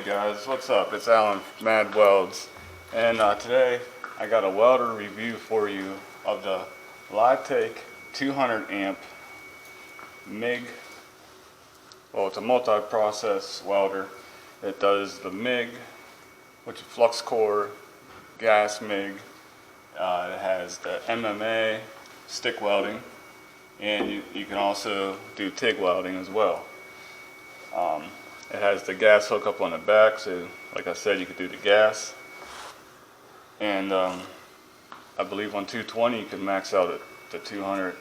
guys, what's up? It's Alan Mad Welds, and today I got a welder review for you of the Litake 200 amp MIG. Well, it's a multi-process welder. It does the MIG, which is fluxcore, gas MIG. It has the MMA, stick welding, and you can also do TIG welding as well. It has the gas hookup on the back, so like I said, you could do the gas. And I believe on 220 you can max out at the 200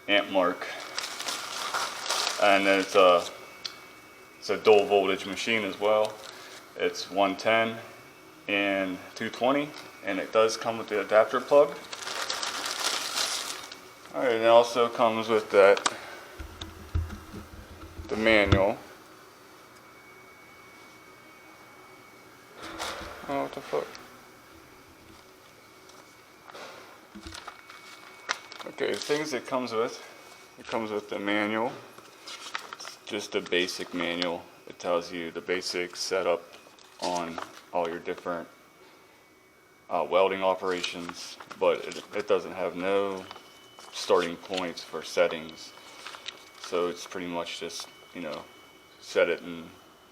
amp mark. And then it's a dual voltage machine as well. It's 110 and 220, and it does come with the adapter plug. Alright, and it also comes with the manual. Oh, what the fuck? Okay, the things it comes with the manual. It's just a basic manual. It tells you the basic setup on all your different welding operations, but it doesn't have no starting points for settings. So it's pretty much just, set it and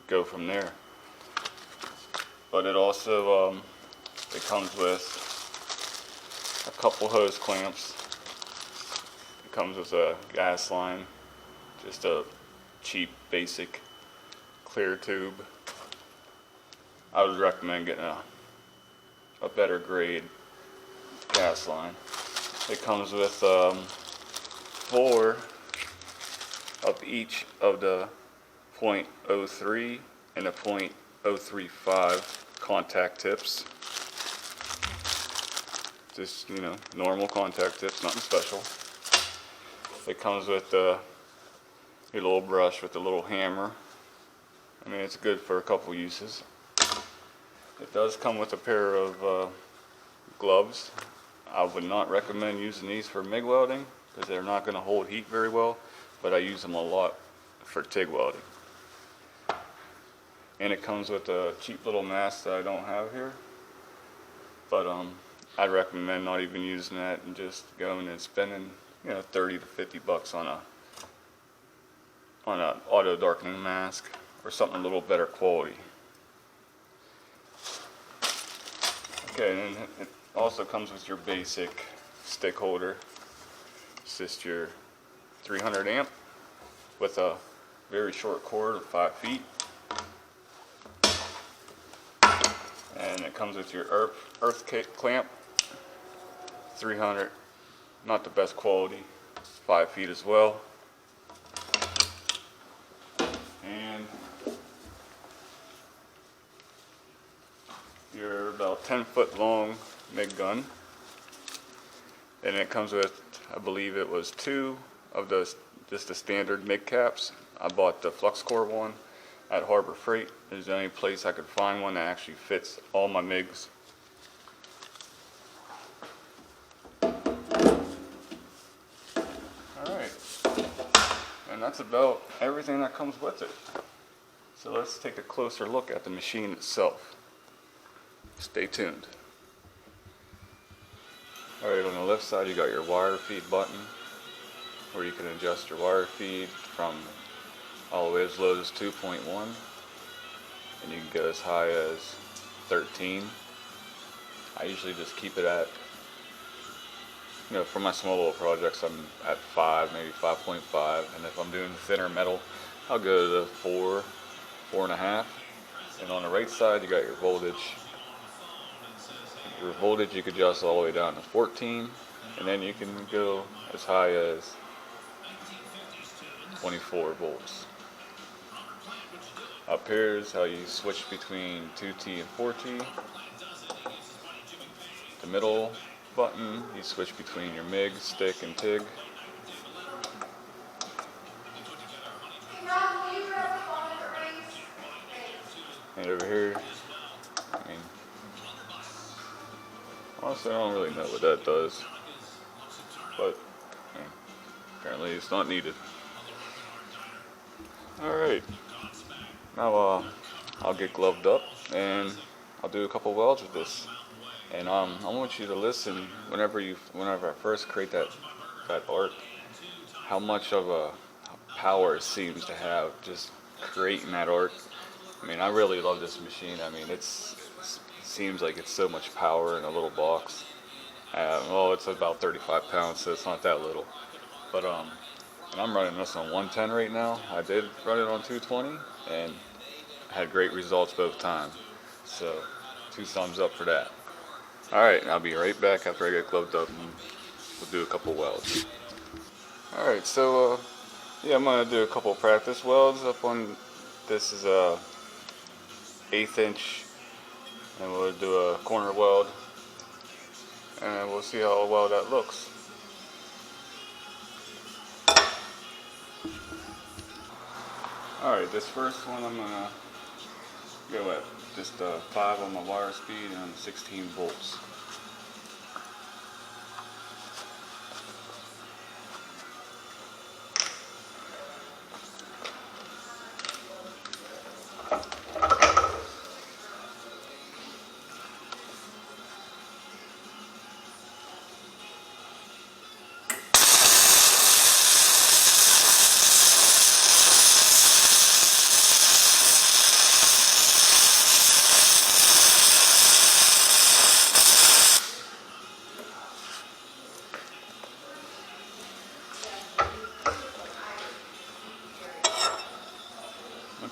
go from there. But it also it comes with a couple hose clamps. It comes with a gas line, just a cheap basic clear tube. I would recommend getting a better grade gas line. It comes with 4 of each of the .03 and a .035 contact tips. Just, normal contact tips, nothing special. It comes with your little brush with a little hammer. I mean, it's good for a couple uses. It does come with a pair of gloves. I would not recommend using these for MIG welding because they're not going to hold heat very well, but I use them a lot for TIG welding. And it comes with a cheap little mask that I don't have here, but I'd recommend not even using that and just going and spending 30 to 50 bucks on a auto darkening mask or something a little better quality. Okay, and it also comes with your basic stick holder. It's just your 300 amp with a very short cord of 5 feet. And it comes with your earth clamp, 300, not the best quality, 5 feet as well. And your about 10-foot long MIG gun. And it comes with, I believe it was 2 of just the standard MIG caps. I bought the fluxcore one at Harbor Freight. It's the only place I could find one that actually fits all my MIGs. Alright, and that's about everything that comes with it. So let's take a closer look at the machine itself. Stay tuned. Alright, on the left side you got your wire feed button, where you can adjust your wire feed from all the way as low as 2.1, and you can go as high as 13. I usually just keep it at, for my small little projects I'm at 5, maybe 5.5, and if I'm doing thinner metal I'll go to 4, 4.5. And on the right side you got your voltage. Your voltage you can adjust all the way down to 14, and then you can go as high as 24 volts. Up here is how you switch between 2T and 4T. The middle button, you switch between your MIG, stick, and TIG. And over here, honestly, I don't really know what that does, but apparently it's not needed. Alright, now I'll get gloved up and I'll do a couple welds with this. And I want you to listen whenever I first create that art, how much of a power it seems to have just creating that art. I mean, I really love this machine. I mean, it seems like it's so much power in a little box. Well, it's about 35 pounds, so it's not that little. But and I'm running this on 110 right now. I did run it on 220 and had great results both times. So, 2 thumbs up for that. Alright, I'll be right back after I get gloved up and we'll do a couple welds. Alright, so yeah, I'm going to do a couple practice welds up on, this is a 1/8 inch, and we'll do a corner weld and we'll see how well that looks. Alright, this first one I'm going to go at just 5 on my wire speed and 16 volts.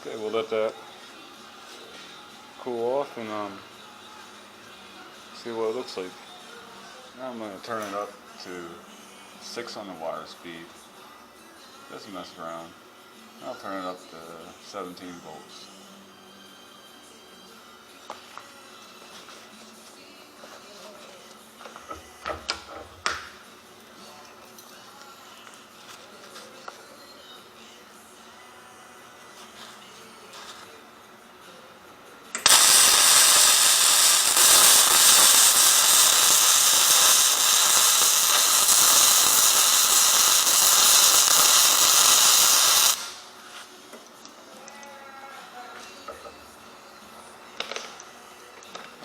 Okay, we'll let that cool off and see what it looks like. Now I'm going to turn it up to 6 on the wire speed. Just mess around. I'll turn it up to 17 volts.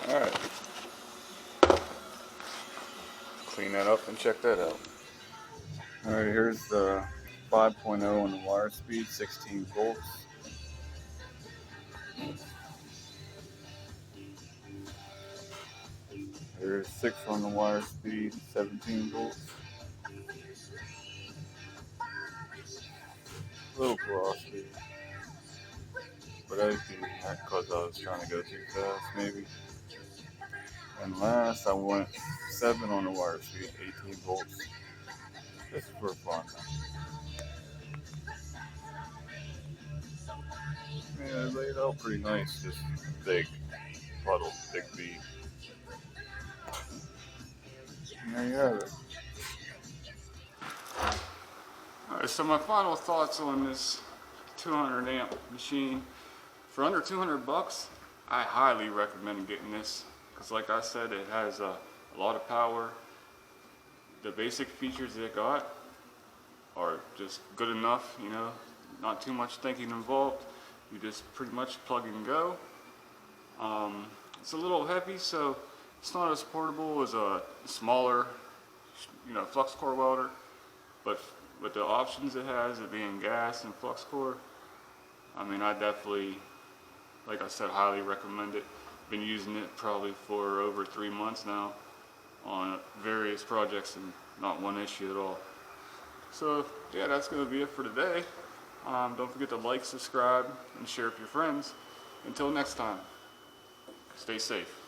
Alright, clean that up and check that out. Alright, here's the 5.0 on the wire speed, 16 volts. Here's 6 on the wire speed, 17 volts. A little velocity, but I think that's because I was trying to go too fast maybe. And last I went 7 on the wire speed, 18 volts. Just for fun. Yeah, it laid out pretty nice, just big puddle, big bead. And there you have it. Alright, so my final thoughts on this 200 amp machine. For under 200 bucks, I highly recommend getting this. Because like I said, it has a lot of power. The basic features it got are just good enough, you know, not too much thinking involved. You just pretty much plug and go. It's a little heavy, so it's not as portable as a smaller, you know, fluxcore welder, but with the options it has, it being gas and fluxcore, I mean, I definitely, like I said, highly recommend it. Been using it probably for over 3 months now on various projects and not one issue at all. So yeah, that's going to be it for today. Don't forget to like, subscribe, and share with your friends. Until next time, stay safe.